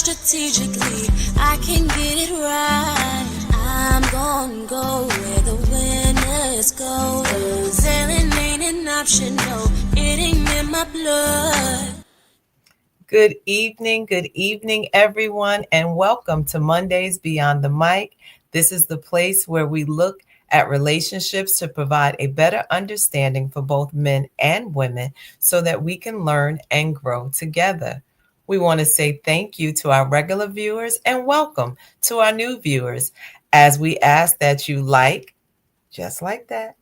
strategically. I can get it right. I'm gonna go where the winners go. 'Cause Ellen ain't an option, no, it ain't in my blood. Good evening, everyone, and welcome to Mondays Beyond the Mic. This is the place where we look at relationships to provide a better understanding for both men and women so that we can learn and grow together. We want to say thank you to our regular viewers and welcome to our new viewers as we ask that you like, just like that,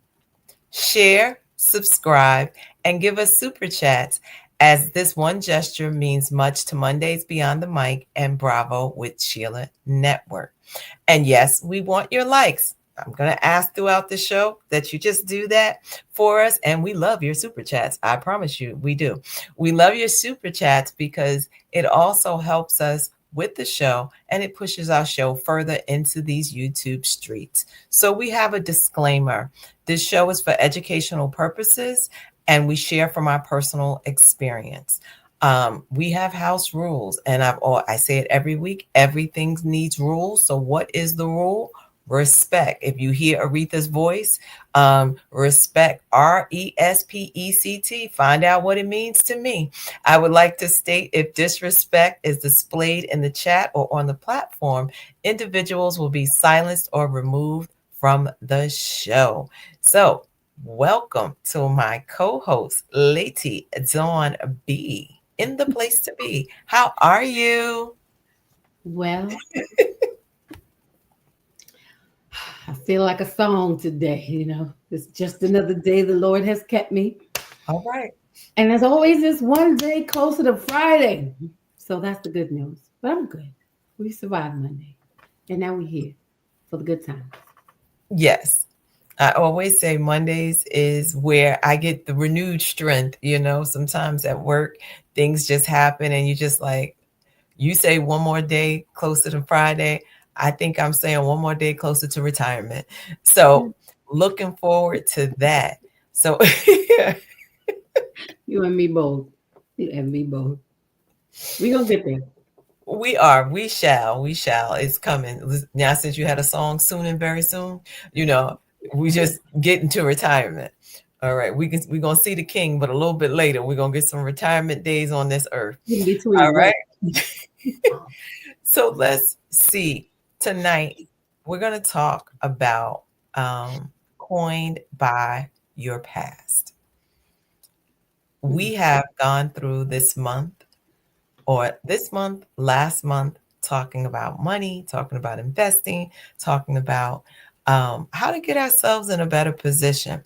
share, subscribe, and give us super chats, as this one gesture means much to Mondays Beyond the Mic and Bravo with Sheila Network. And yes, we want your likes. I'm going to ask throughout the show that you just do that for us. And we love your super chats. I promise you, we do. We love your super chats because it also helps us with the show and it pushes our show further into these YouTube streets. So we have a disclaimer. This show is for educational purposes and we share from our personal experience. We have house rules, and I say it every week. Everything needs rules. So, what is the rule? Respect. If you hear Aretha's voice, respect. RESPECT. Find out what it means to me. I would like to state if disrespect is displayed in the chat or on the platform, individuals will be silenced or removed from the show. So, welcome to my co-host, Lady Dawn B, in the place to be. How are you? Well, I feel like a song today, It's just another day the Lord has kept me. All right. And there's always this one day closer to Friday. So that's the good news. But I'm good. We survived Monday. And now we're here for the good times. Yes. I always say Mondays is where I get the renewed strength. Sometimes at work, things just happen and you just like, you say one more day closer to Friday. I think I'm saying one more day closer to retirement. So looking forward to that. So You and me both. You and me both. We're going to get there. we shall. It's coming. Now, since you had a song soon and very soon, we just get into retirement. All right. We're going to see the king, but a little bit later, we're going to get some retirement days on this earth. In between. All right. So let's see. Tonight, we're going to talk about coined by your past. We have gone through last month, talking about money, talking about investing, talking about how to get ourselves in a better position.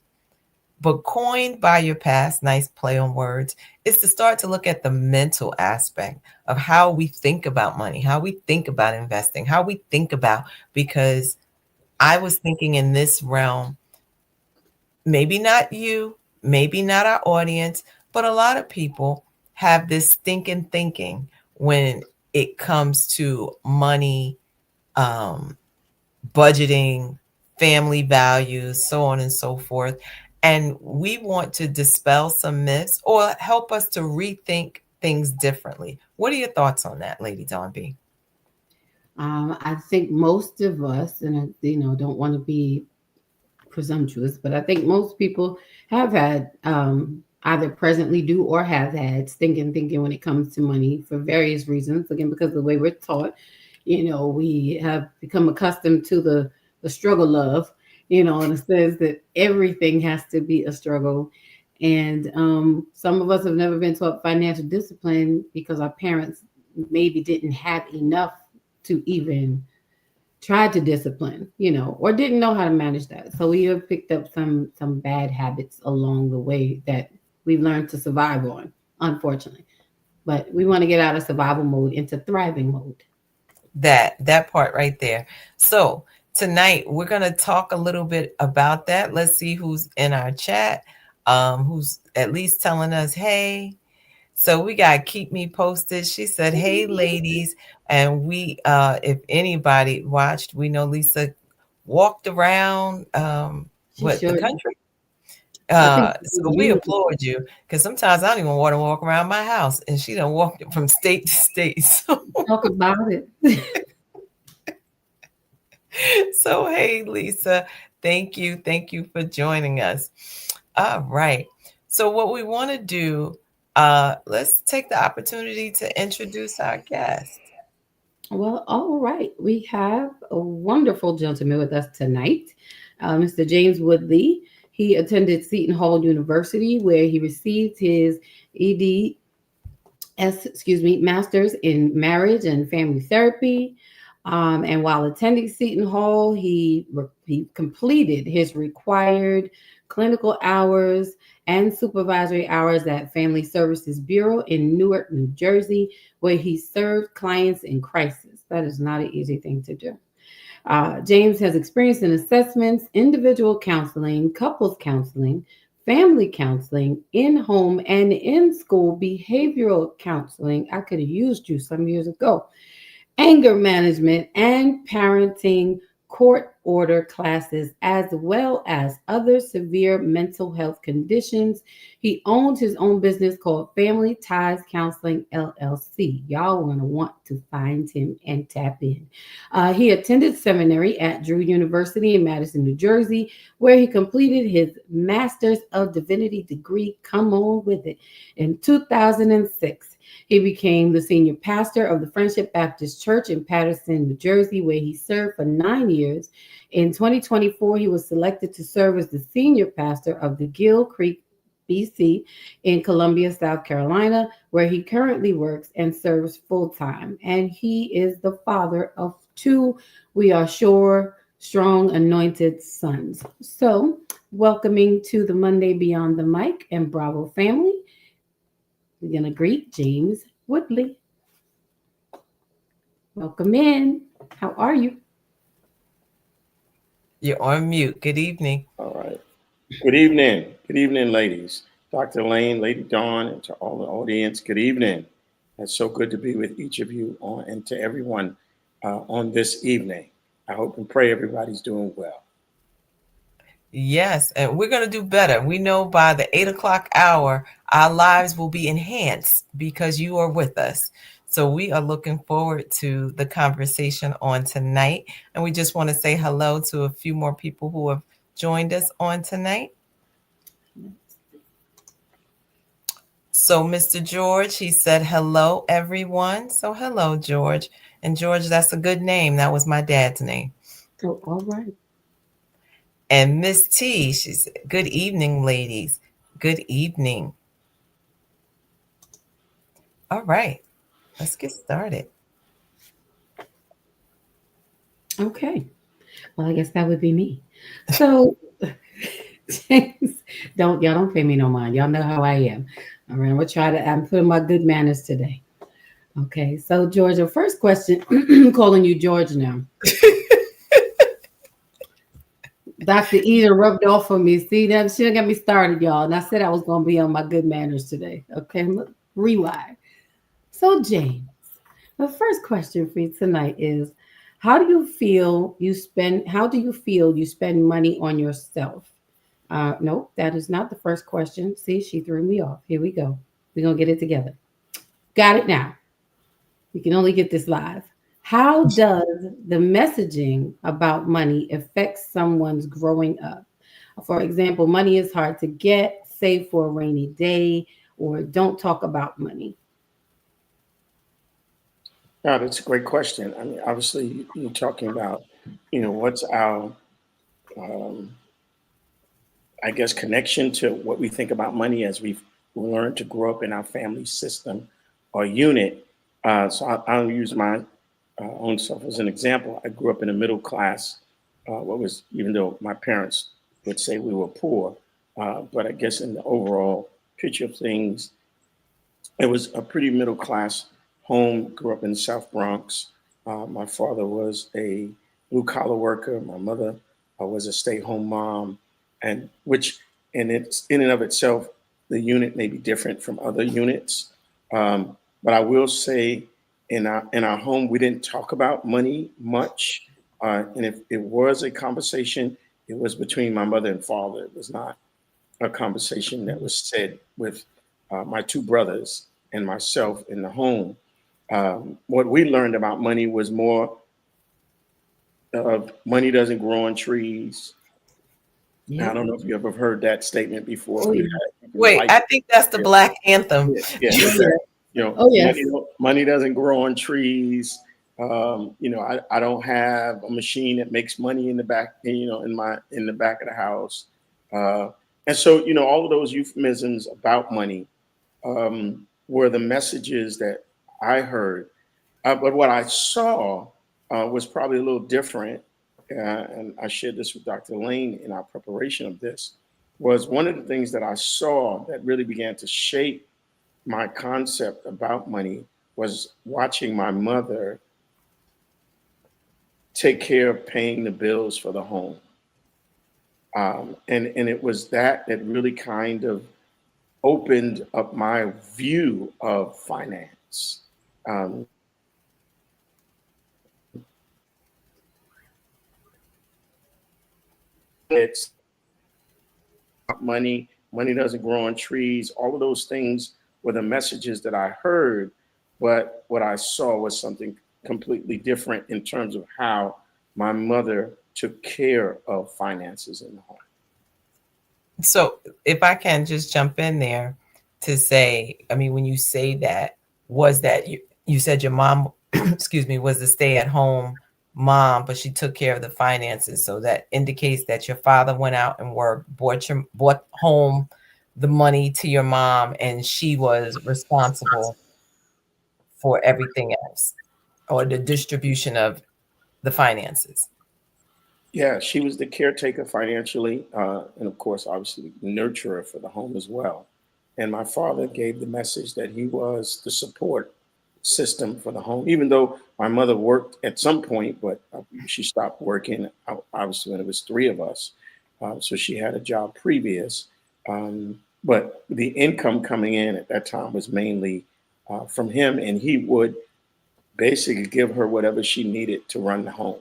But coined by your past, nice play on words, is to start to look at the mental aspect of how we think about money, how we think about investing, how we think about, because I was thinking in this realm, maybe not you, maybe not our audience, but a lot of people have this stinking thinking when it comes to money, budgeting, family values, so on and so forth. And we want to dispel some myths or help us to rethink things differently. What are your thoughts on that, Lady Dawn B? I think most of us, and I, don't want to be presumptuous, but I think most people have had either presently do or have had stinking thinking when it comes to money for various reasons. Again, because of the way we're taught, we have become accustomed to the struggle of, and it says that everything has to be a struggle. And some of us have never been taught financial discipline because our parents maybe didn't have enough to even try to discipline, or didn't know how to manage that. So we have picked up some bad habits along the way that we've learned to survive on, unfortunately. But we want to get out of survival mode into thriving mode. That part right there. So tonight we're going to talk a little bit about that. Let's see who's in our chat, who's at least telling us, hey. So we got Keep Me Posted. She said, hey, ladies. And we, if anybody watched, we know Lisa walked around the country. I think So we you applaud you because sometimes I don't even want to walk around my house, and she done walked it from state to state. talk about it. So hey, Lisa, thank you for joining us. All right. So what we want to do, let's take the opportunity to introduce our guest. Well, all right. We have a wonderful gentleman with us tonight, Mr. James Woodley. He attended Seton Hall University, where he received his master's in marriage and family therapy. And while attending Seton Hall, he completed his required clinical hours and supervisory hours at Family Services Bureau in Newark, New Jersey, where he served clients in crisis. That is not an easy thing to do. James has experience in assessments, individual counseling, couples counseling, family counseling, in home and in school behavioral counseling. I could have used you some years ago, anger management, and parenting court order classes, as well as other severe mental health conditions. He owns his own business called Family Ties Counseling LLC. Y'all want to want to find him and tap in. He attended seminary at Drew University in Madison, New Jersey, where he completed his Master's of Divinity degree. Come on with it. In 2006. He became the senior pastor of the Friendship Baptist Church in Paterson, New Jersey, where he served for 9 years. In 2024, he was selected to serve as the senior pastor of the Gill Creek, BC, in Columbia, South Carolina, where he currently works and serves full time. And he is the father of two, we are sure, strong, anointed sons. So, welcoming to the Monday Beyond the Mic and Bravo family. We're going to greet James Woodley. Welcome in. How are you? You're on mute. Good evening. All right. Good evening. Good evening, ladies. Dr. Elaine, Lady Dawn, and to all the audience, good evening. It's so good to be with each of you and to everyone on this evening. I hope and pray everybody's doing well. Yes, and we're going to do better. We know by the 8 o'clock hour, our lives will be enhanced because you are with us. So we are looking forward to the conversation on tonight. And we just want to say hello to a few more people who have joined us on tonight. So Mr. George, he said, hello, everyone. So hello, George. And George, that's a good name. That was my dad's name. Oh, all right. And Miss T, she said, good evening, ladies. Good evening. All right, let's get started. Okay. Well, I guess that would be me. So, James, y'all don't pay me no mind. Y'all know how I am. All right, I'm putting my good manners today. Okay. So, George, the first question, I'm calling you George now. Dr. Eden rubbed off for me. See that she got me started, y'all. And I said I was going to be on my good manners today. Okay, rewind. So, James, the first question for you tonight is, how do you feel you spend money on yourself? Nope, that is not the first question. See, she threw me off. Here we go. We're gonna get it together. Got it now. You can only get this live. How does the messaging about money affect someone's growing up? For example, money is hard to get, save for a rainy day, or don't talk about money. Yeah, that's a great question. I mean, obviously, you're talking about, what's our, um, I guess, connection to what we think about money as we've learned to grow up in our family system or unit. I'll use my own self as an example. I grew up in a middle class, even though my parents would say we were poor, but I guess in the overall picture of things, it was a pretty middle class home. Grew up in the South Bronx. My father was a blue collar worker. My mother was a stay home mom, and which it's in and of itself, the unit may be different from other units. But I will say, in our home, we didn't talk about money much, and if it was a conversation, it was between my mother and father. It was not a conversation that was said with my two brothers and myself in the home. What we learned about money was more of money doesn't grow on trees. I Yeah. don't know if you ever heard that statement before. Oh If yeah. you can Wait, like I think that's the it. Black anthem. Yeah, yeah, Oh exactly. yeah. Oh yes. Money doesn't grow on trees. I don't have a machine that makes money in the back, in the back of the house. Uh, and so, all of those euphemisms about money were the messages that I heard. But what I saw was probably a little different. And I shared this with Dr. Elaine in our preparation of this, was one of the things that I saw that really began to shape my concept about money was watching my mother take care of paying the bills for the home. And it was that really kind of opened up my view of finance. Um, it's money doesn't grow on trees. All of those things were the messages that I heard, but what I saw was something completely different in terms of how my mother took care of finances in the home. So if I can just jump in there to say, I mean, when you say that, was that you said your mom, excuse me, was the stay at home mom, but she took care of the finances. So that indicates that your father went out and worked, bought home the money to your mom, and she was responsible for everything else, or the distribution of the finances. Yeah, she was the caretaker financially, and of course, obviously, the nurturer for the home as well. And my father gave the message that he was the support system for the home, even though my mother worked at some point, but she stopped working, obviously, when it was three of us. So she had a job previous. But the income coming in at that time was mainly from him, and he would basically give her whatever she needed to run the home.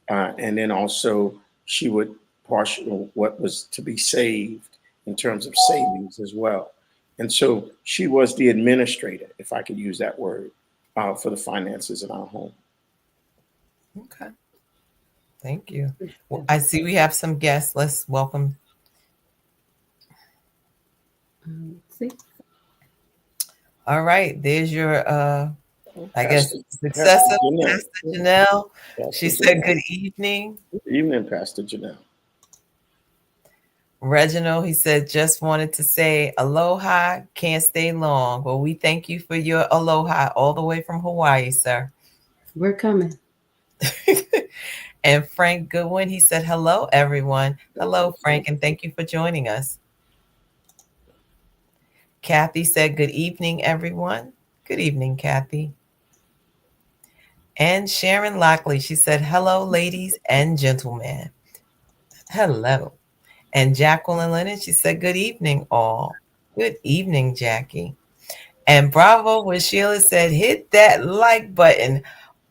And then also she would partial what was to be saved in terms of savings as well. And so she was the administrator, if I could use that word, for the finances in our home. Okay. Thank you. Well, I see we have some guests. Let's welcome. See. All right. There's your I guess Pastor successor, Janelle. Pastor Janelle. Pastor She said Janelle. good evening. Good evening, Pastor Janelle. Reginald, he said, just wanted to say aloha, can't stay long. Well, we thank you for your aloha all the way from Hawaii, sir. We're coming. And Frank Goodwin, he said, hello, everyone. Hello, Frank, and thank you for joining us. Kathy said, good evening, everyone. Good evening, Kathy. And Sharon Lockley, she said, hello, ladies and gentlemen. Hello. And Jacqueline Lennon, she said, good evening, all. Good evening, Jackie. And bravo, when Sheila said, hit that like button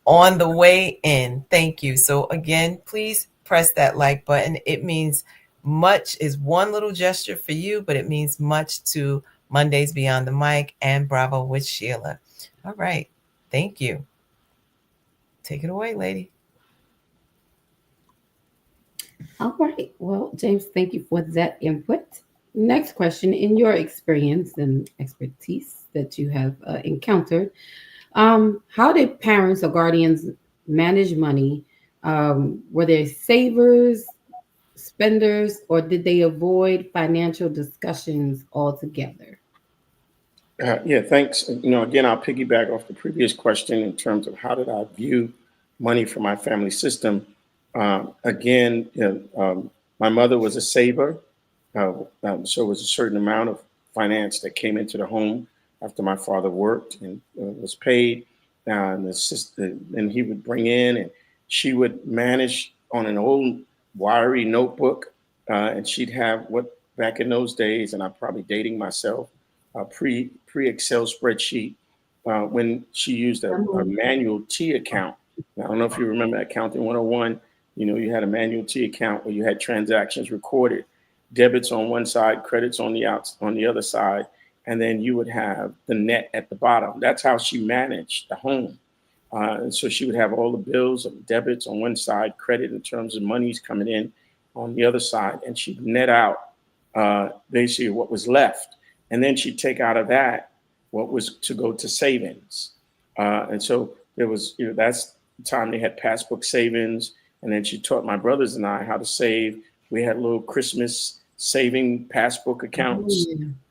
on the way in. Thank you. So again, please press that like button. It means much, is one little gesture for you, but it means much to Mondays Beyond the Mic and Bravo with Sheila. All right. Thank you. Take it away, lady. All right. Well, James, thank you for that input. Next question: in your experience and expertise that you have encountered, how did parents or guardians manage money? Were they savers, spenders, or did they avoid financial discussions altogether? Yeah, thanks. Again, I'll piggyback off the previous question in terms of how did I view money for my family system. Again, my mother was a saver, so it was a certain amount of finance that came into the home after my father worked and was paid. And he would bring in, and she would manage on an old wiry notebook, and she'd have what back in those days, and I'm probably dating myself, pre Excel spreadsheet when she used a manual T account. Now, I don't know if you remember Accounting 101. You had a manual T account where you had transactions recorded. debits on one side, credits on the other side, and then you would have the net at the bottom. That's how she managed the home. And so she would have all the bills and debits on one side, credit in terms of monies coming in on the other side, and she'd net out basically what was left. And then she'd take out of that what was to go to savings. And so there was, that's the time they had passbook savings. And then she taught my brothers and I how to save. We had little Christmas saving passbook accounts.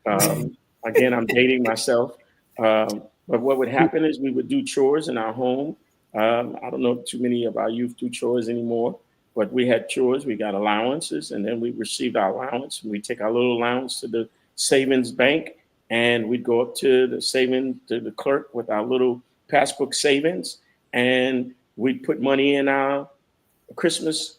Again, I'm dating myself. But what would happen is we would do chores in our home. I don't know if too many of our youth do chores anymore, but we had chores. We got allowances, and then we received our allowance. And we take our little allowance to the savings bank, and we'd go up to the savings to the clerk with our little passbook savings, and we'd put money in our Christmas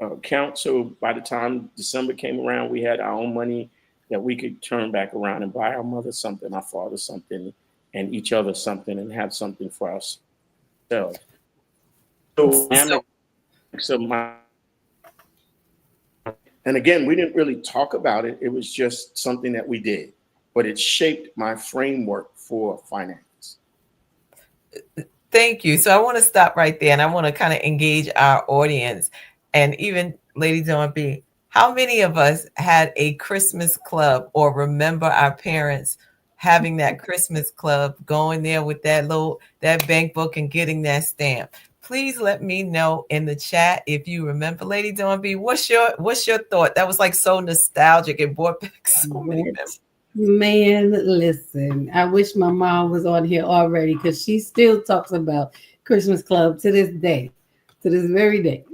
account. So by the time December came around, we had our own money that we could turn back around and buy our mother something, our father something, and each other something, and have something for ourselves. So, and again, we didn't really talk about it. It was just something that we did, but it shaped my framework for finance. Thank you. So I want to stop right there, and I want to kind of engage our audience, and even Lady Dawn B. How many of us had a Christmas club or remember our parents having that Christmas club, going there with that bank book and getting that stamp? Please let me know in the chat if you remember. Lady Dawn B, what's your thought? That was like so nostalgic. It brought back so many memories. Man, listen, I wish my mom was on here already, because she still talks about Christmas Club to this day, to this very day.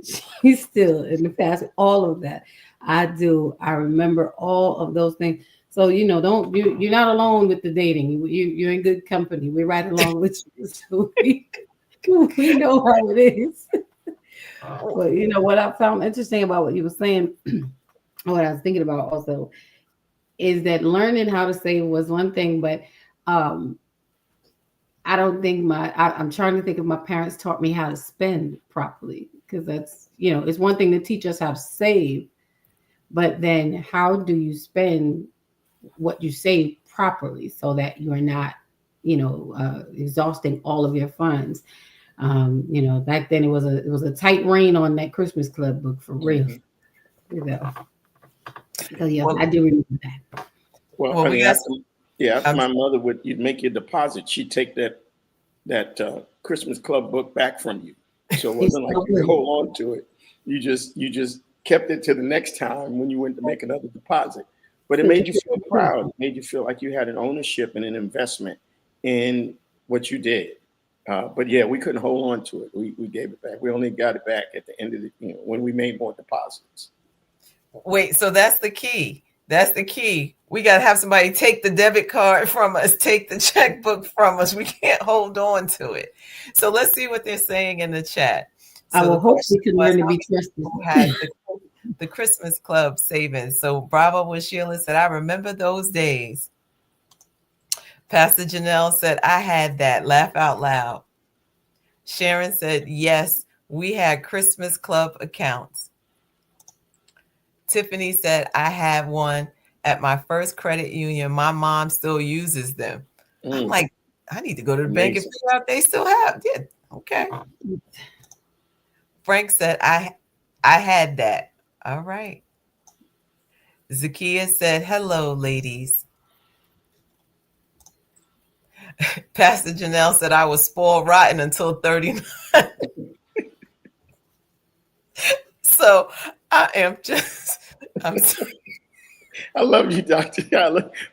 She's still in the past, all of that. I do. I remember all of those things. So, you're not alone with the dating. You're in good company. We're right along with you. So we know how it is. But what I found interesting about what you were saying, what I was thinking about also, is that learning how to save was one thing, but I don't think I'm trying to think if my parents taught me how to spend properly, because that's, it's one thing to teach us how to save, but then how do you spend what you save properly so that you're not, exhausting all of your funds. Back then it was a tight rein on that Christmas Club book, for real. So yeah, I do remember that. Well, after my mother you'd make your deposit, she'd take that Christmas Club book back from you. So it wasn't like you could hold on to it. You just kept it to the next time when you went to make another deposit. But it made you feel proud. It made you feel like you had an ownership and an investment in what you did. But yeah, we couldn't hold on to it. We gave it back. We only got it back at the end of when we made more deposits. Wait, so that's the key. That's the key. We got to have somebody take the debit card from us, take the checkbook from us. We can't hold on to it. So let's see what they're saying in the chat. So I will hope we can learn to be trusted. Had the Christmas Club savings. So bravo with Sheila said, I remember those days. Pastor Janelle said, I had that. Laugh out loud. Sharon said, yes, we had Christmas Club accounts. Tiffany said, I have one at my first credit union. My mom still uses them. I'm like, I need to go to the bank and figure out if they still have. Yeah, okay. Frank said, I had that. All right. Zakia said, hello, ladies. Pastor Janelle said, I was spoiled rotten until 39. So I'm sorry. I love you, Dr.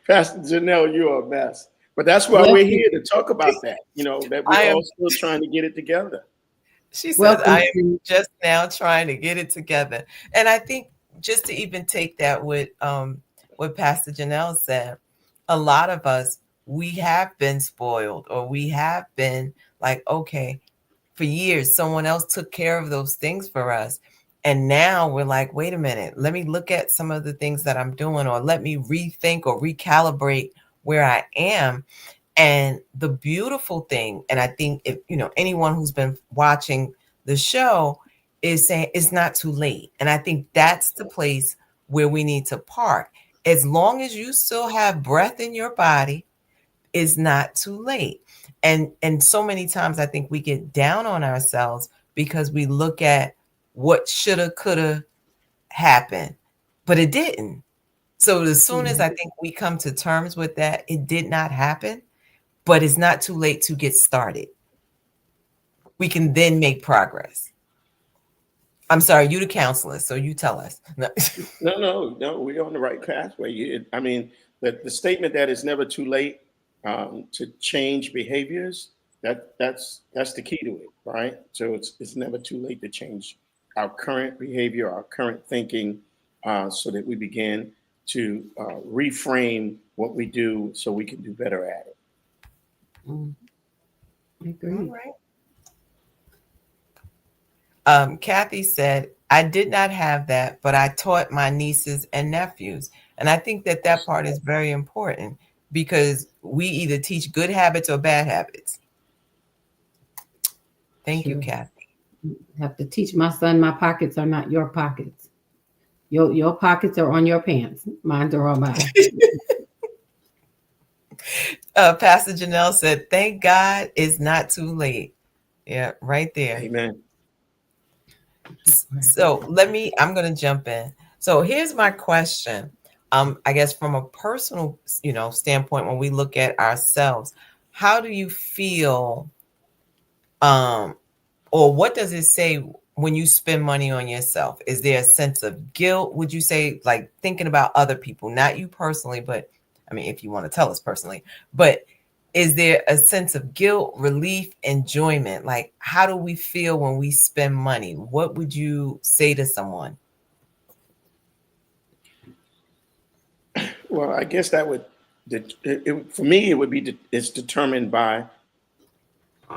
Pastor Janelle, you're a mess. But that's why we're here to talk about that, that we're all still trying to get it together. She says, I am just now trying to get it together. And I think just to even take that with what Pastor Janelle said, a lot of us, we have been spoiled, or we have been like, okay, for years, someone else took care of those things for us. And now we're like, wait a minute, let me look at some of the things that I'm doing, or let me rethink or recalibrate where I am. And the beautiful thing, and I think if anyone who's been watching the show is saying it's not too late. And I think that's the place where we need to park. As long as you still have breath in your body, it's not too late. And so many times I think we get down on ourselves because we look at what shoulda, coulda happened, but it didn't. So as soon as I think we come to terms with that, it did not happen, but it's not too late to get started. We can then make progress. I'm sorry, you the counselor, so you tell us. No. No, we're on the right pathway. I mean, the statement that it's never too late to change behaviors, that's the key to it, right? So it's never too late to change our current behavior, our current thinking, so that we begin to reframe what we do so we can do better at it. I All agree. right. Kathy said, I did not have that, but I taught my nieces and nephews. And I think that that part is very important because we either teach good habits or bad habits. Thank you, Sure. Kathy. Have to teach my son my pockets are not your pockets. Your pockets are on your pants. Mine are on mine. Pastor Janelle said, thank God it's not too late. Yeah, right there. Amen. So I'm going to jump in. So here's my question. I guess from a personal, standpoint, when we look at ourselves, how do you feel, um, or what does it say when you spend money on yourself? Is there a sense of guilt? Would you say, like, thinking about other people, not you personally, but I mean, if you want to tell us personally, but is there a sense of guilt, relief, enjoyment? Like, how do we feel when we spend money? What would you say to someone? Well, I guess that would, for me, it would be, it's determined by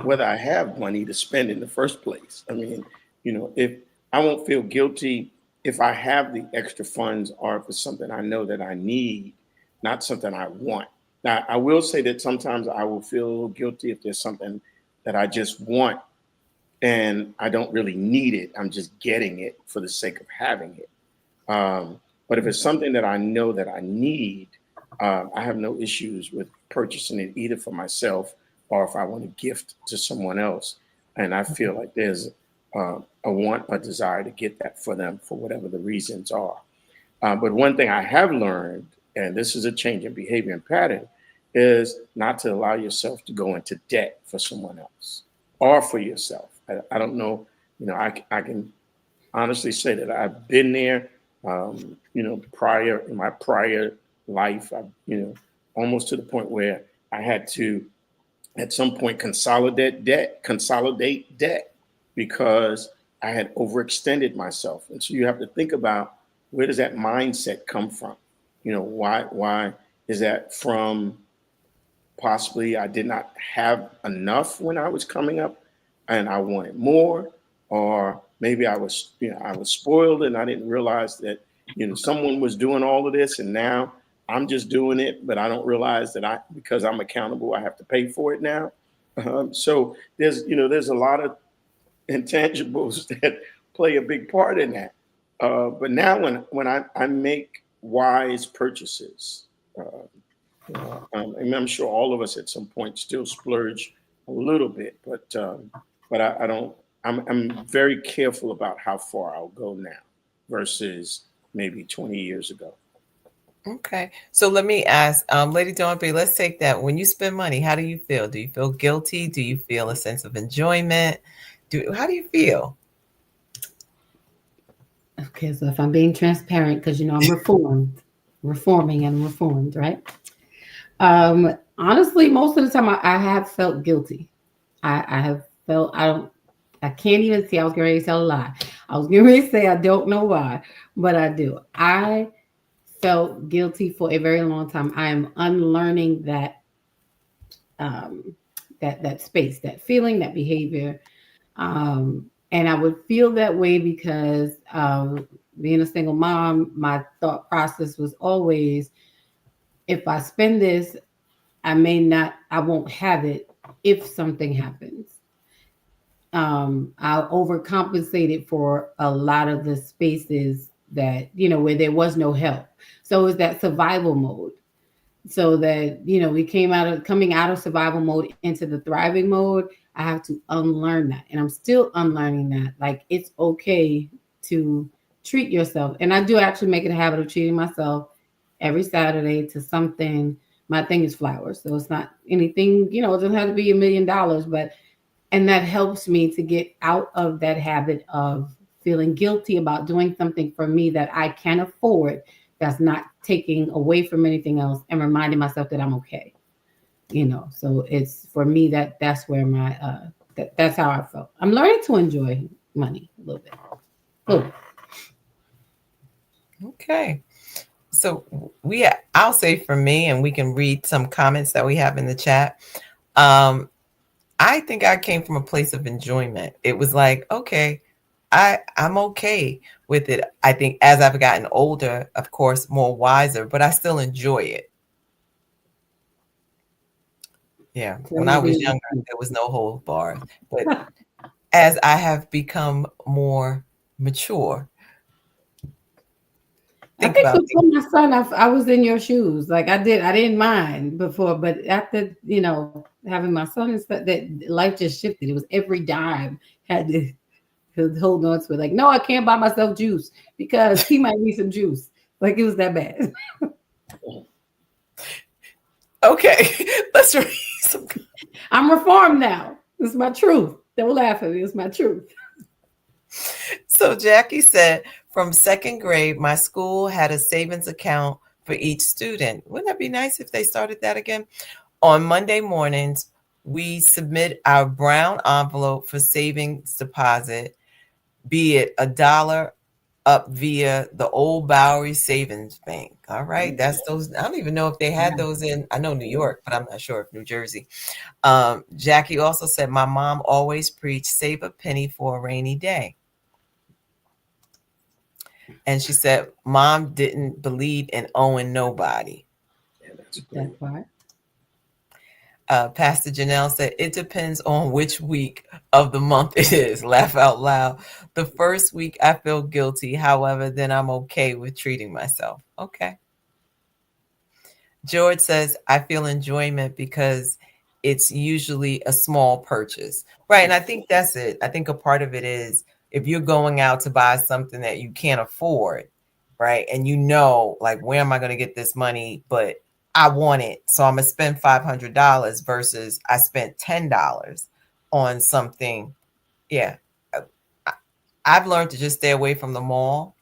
whether I have money to spend in the first place. I mean, if I won't feel guilty if I have the extra funds or if it's something I know that I need, not something I want. Now, I will say that sometimes I will feel a little guilty if there's something that I just want and I don't really need it. I'm just getting it for the sake of having it. But if it's something that I know that I need, I have no issues with purchasing it either for myself or if I want to gift to someone else. And I feel like there's a want, a desire to get that for them for whatever the reasons are. But one thing I have learned, and this is a change in behavior and pattern, is not to allow yourself to go into debt for someone else or for yourself. I don't know, I can honestly say that I've been there, prior in my prior life, almost to the point where I had to, at some point, consolidate debt because I had overextended myself. And so you have to think about, where does that mindset come from? Why is that from? Possibly I did not have enough when I was coming up and I wanted more, or maybe I was spoiled and I didn't realize that, someone was doing all of this and now I'm just doing it, but I don't realize that because I'm accountable, I have to pay for it now. So there's a lot of intangibles that play a big part in that. But now when I make wise purchases, and I'm sure all of us at some point still splurge a little bit, but I don't. I'm very careful about how far I'll go now versus maybe 20 years ago. Okay. So let me ask, Lady Dawn B, let's take that. When you spend money, how do you feel? Do you feel guilty? Do you feel a sense of enjoyment? How do you feel? Okay, so if I'm being transparent, because I'm reforming and reformed, right? Honestly, most of the time I have felt guilty. I have felt I can't even say I was getting ready to tell a lie. I was getting ready to say I don't know why, but I do. I felt guilty for a very long time. I am unlearning um, that space, that feeling, that behavior. And I would feel that way because being a single mom, my thought process was always, if I spend this, I won't have it if something happens. I'll overcompensate it for a lot of the spaces that, where there was no help. So it's that survival mode. So that, we coming out of survival mode into the thriving mode. I have to unlearn that. And I'm still unlearning that. Like, it's okay to treat yourself. And I do actually make it a habit of treating myself every Saturday to something. My thing is flowers. So it's not anything, it doesn't have to be $1 million, but and that helps me to get out of that habit of feeling guilty about doing something for me that I can afford, that's not taking away from anything else, and reminding myself that I'm okay. So it's for me, that's where my that's how I felt. I'm learning to enjoy money a little bit. Oh, Okay. So I'll say for me, and we can read some comments that we have in the chat. I think I came from a place of enjoyment. It was like, okay, I'm okay with it. I think as I've gotten older, of course, more wiser, but I still enjoy it. Yeah. When I was younger, there was no hold bar. But as I have become more mature, I think think about before my son, I was in your shoes. Like I didn't mind before, but after having my son and stuff, that life just shifted. It was every dime had to hold on to it. Like, no, I can't buy myself juice because he might need some juice. Like, it was that bad. okay, let's read some. I'm reformed now. It's my truth. Don't laugh at me. It's my truth. So Jackie said, from second grade, my school had a savings account for each student. Wouldn't that be nice if they started that again? On Monday mornings, we submit our brown envelope for savings deposit, be it $1 up via the old Bowery Savings Bank. All right, that's those. I don't even know if they had those in, I know New York, but I'm not sure if New Jersey. Jackie also said, my mom always preached, save a penny for a rainy day. And she said, mom didn't believe in owing nobody. Yeah, that's That part. Pastor Janelle said, it depends on which week of the month it is. Laugh out loud. The first week I feel guilty. However, then I'm okay with treating myself. Okay. George says, I feel enjoyment because it's usually a small purchase. Right. And I think that's it. I think a part of it is if you're going out to buy something that you can't afford, right? And like, where am I going to get this money? But I want it. So I'm going to spend $500 versus I spent $10 on something. Yeah. I've learned to just stay away from the mall.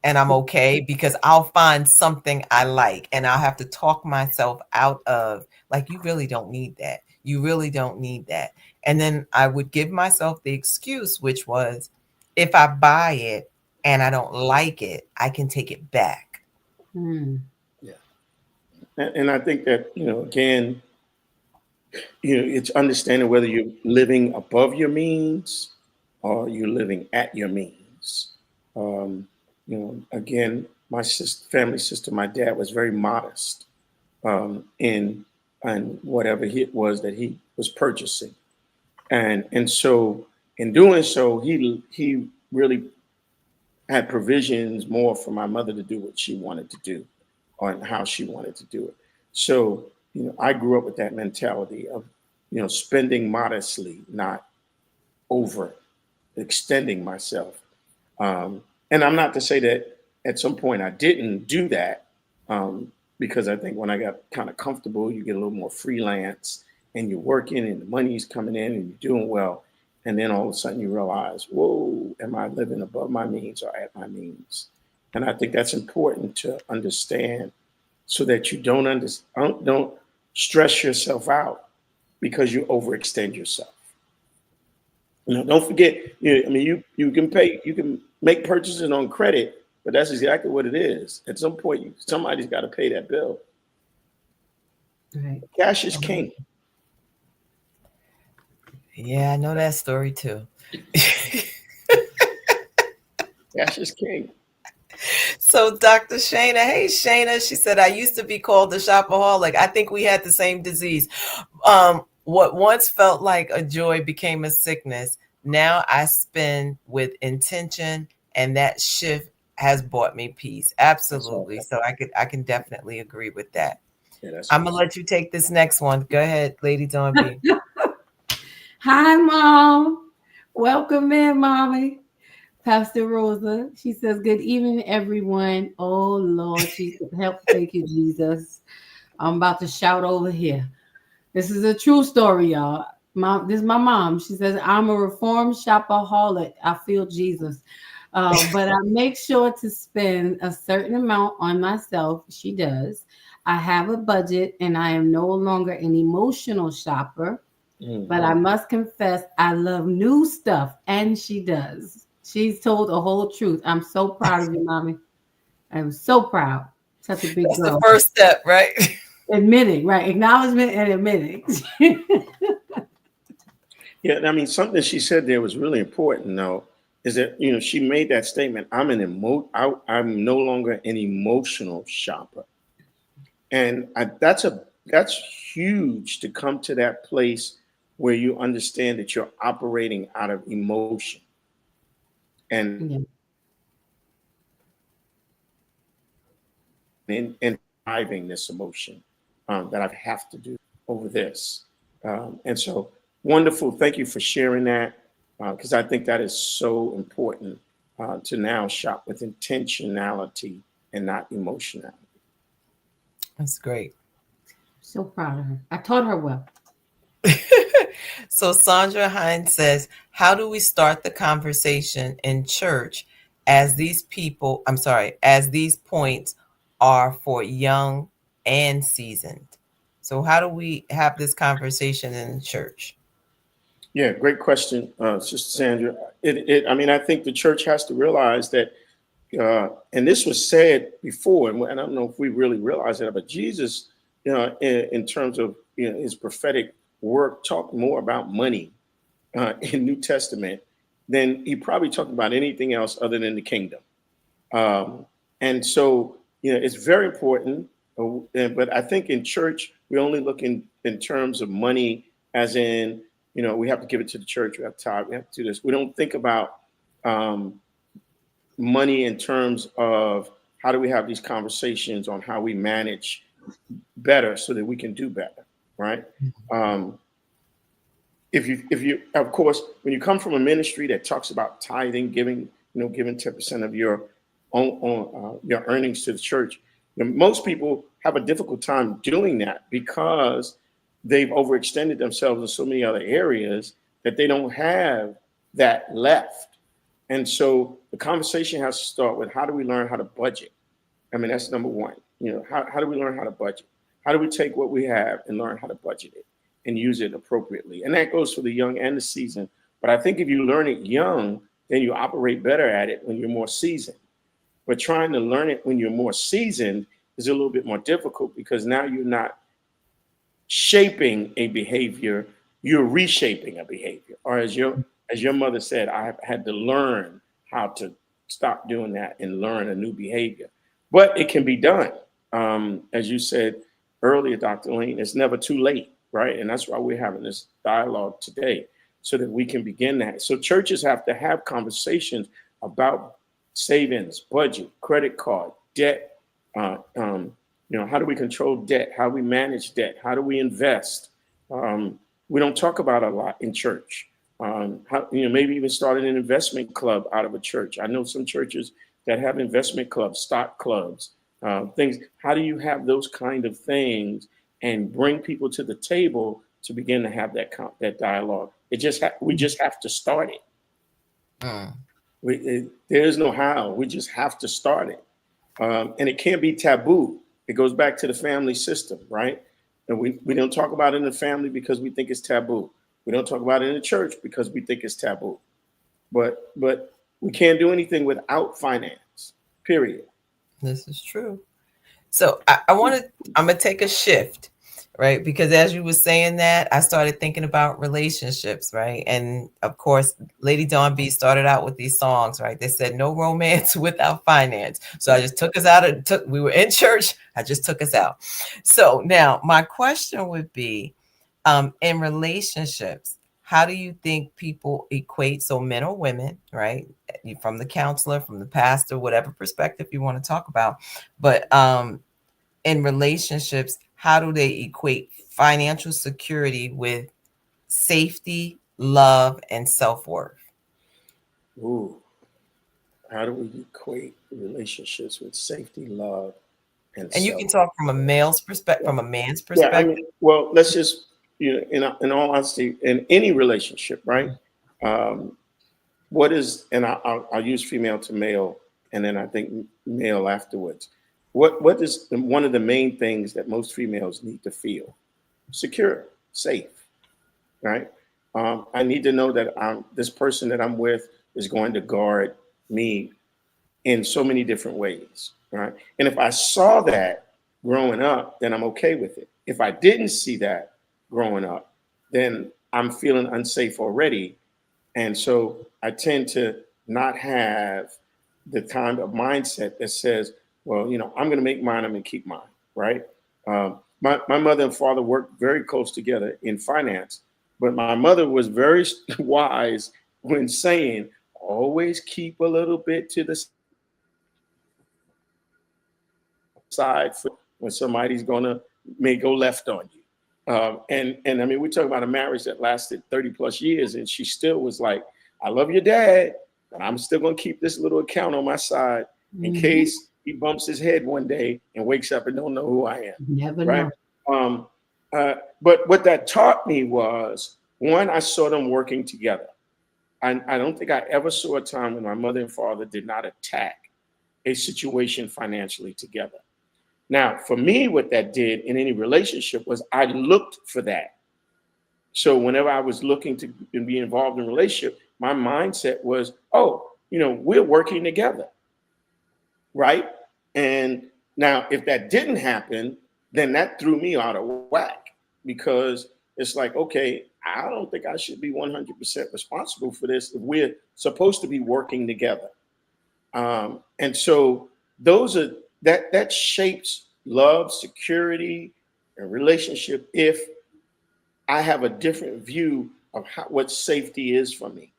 And I'm okay because I'll find something I like and I'll have to talk myself out of, like, you really don't need that. You really don't need that. And then I would give myself the excuse, which was, if I buy it and I don't like it, I can take it back. Yeah. And I think that, again, it's understanding whether you're living above your means or you're living at your means. Again, my family system, my dad was very modest in whatever it was that he was purchasing, and so in doing so, he really had provisions more for my mother to do what she wanted to do, on how she wanted to do it. So I grew up with that mentality of spending modestly, not over extending myself. And I'm not to say that at some point I didn't do that, because I think when I got kind of comfortable, you get a little more freelance and you're working and the money's coming in and you're doing well. And then all of a sudden you realize, whoa, am I living above my means or at my means? And I think that's important to understand so that you don't stress yourself out because you overextend yourself. Don't forget, you can make purchases on credit, but that's exactly what it is. At some point, somebody's got to pay that bill. Right. Cash is king. Yeah, I know that story too. Cash is king. So Dr. Shayna, hey Shayna, she said, I used to be called the shopaholic. I think we had the same disease. What once felt like a joy became a sickness. Now I spend with intention and that shift has brought me peace. Absolutely. So I can definitely agree with that. Yeah, that's I'm gonna awesome. let you take this next one. Go ahead, Lady Dawn B. Hi, Mom. Welcome in, Mommy. Pastor Rosa. She says, "Good evening, everyone." Oh, Lord, she help. Thank you, Jesus. I'm about to shout over here. This is a true story, y'all. Mom, this is my mom. She says, "I'm a reformed shopaholic. I feel Jesus. But I make sure to spend a certain amount on myself." She does. "I have a budget and I am no longer an emotional shopper, but I must confess I love new stuff." And she does. She's told the whole truth. I'm so proud of you, Mommy. I'm so proud. Such a big That's the girl. first step, right? Admitting, right? Acknowledgement and admitting. Yeah, I mean, something she said there was really important, though, is that she made that statement. I'm no longer an emotional shopper, and that's huge to come to that place where you understand that you're operating out of emotion and Yeah. driving this emotion that I have to do over this. And so wonderful. Thank you for sharing that because I think that is so important to now shop with intentionality and not emotionality. That's great. So proud of her. I taught her well. So Sandra Hines says, how do we start the conversation in church as as these points are for young and seasoned? So how do we have this conversation in church? Yeah, great question, Sister Sandra. I mean, I think the church has to realize that, and this was said before, and I don't know if we really realize that, but Jesus, in terms of his prophetic work, talked more about money in New Testament than he probably talked about anything else other than the kingdom. Um, and so, it's very important. But I think in church, we only look in terms of money, as in, we have to give it to the church, we have to tithe, we have to do this. We don't think about um, money in terms of how do we have these conversations on how we manage better so that we can do better, right? Um, if you of course when you come from a ministry that talks about tithing, giving 10% of your your earnings to the church, most people have a difficult time doing that because they've overextended themselves in so many other areas that they don't have that left. And so the conversation has to start with, how do we learn how to budget? I mean, that's number one. How do we learn how to budget? How do we take what we have and learn how to budget it and use it appropriately? And that goes for the young and the seasoned. But I think if you learn it young, then you operate better at it when you're more seasoned. But trying to learn it when you're more seasoned is a little bit more difficult because now you're not shaping a behavior, you're reshaping a behavior. Or as your mother said, I have had to learn how to stop doing that and learn a new behavior. But it can be done. As you said earlier, Dr. Elaine, it's never too late, right? And that's why we're having this dialogue today, so that we can begin that. So churches have to have conversations about savings, budget, credit card, debt, how do we control debt? How do we manage debt? How do we invest? We don't talk about it a lot in church. Maybe even starting an investment club out of a church. I know some churches that have investment clubs, stock clubs, things. How do you have those kind of things and bring people to the table to begin to have that dialogue? We just have to start it. There is no how. We just have to start it. And it can't be taboo. It goes back to the family system, right? And we don't talk about it in the family because we think it's taboo. We don't talk about it in the church because we think it's taboo. But we can't do anything without finance, period. This is true. So I'm gonna take a shift, right? Because as you were saying that, I started thinking about relationships, right? And of course, Lady Dawn B started out with these songs, right? They said no romance without finance. So I just took us out we were in church, I just took us out. So now my question would be, in relationships, how do you think people equate, so men or women, right? From the counselor, from the pastor, whatever perspective you want to talk about, but in relationships, how do they equate financial security with safety, love, and self-worth? Ooh, how do we equate relationships with safety, love, and And you can self? talk from a male's perspective, Yeah. from a man's Yeah, I perspective. mean, well, let's just, in all honesty, in any relationship, right? Um, what is, and I'll use female to male, and then I think male afterwards. What is one of the main things that most females need to feel? Secure, safe, right? I need to know that this person that I'm with is going to guard me in so many different ways, right? And if I saw that growing up, then I'm okay with it. If I didn't see that growing up, then I'm feeling unsafe already. And so I tend to not have the kind of mindset that says, well, I'm going to make mine, I'm going to keep mine, right? My mother and father worked very close together in finance, but my mother was very wise when saying, always keep a little bit to the side for when somebody's gonna may go left on you. And I mean, we're talking about a marriage that lasted 30 plus years, and she still was like, "I love your dad, but I'm still gonna keep this little account on my side in Mhm. case he bumps his head one day and wakes up and don't know who I am." Never Right? know. Um, but what that taught me was one, I saw them working together. I don't think I ever saw a time when my mother and father did not attack a situation financially together. Now, for me, what that did in any relationship was I looked for that. So whenever I was looking to be involved in a relationship, my mindset was, oh, we're working together, right? And now, if that didn't happen, then that threw me out of whack because it's like, okay, I don't think I should be 100% responsible for this if we're supposed to be working together. And so those are that shapes love, security, and relationship if I have a different view of what safety is for me.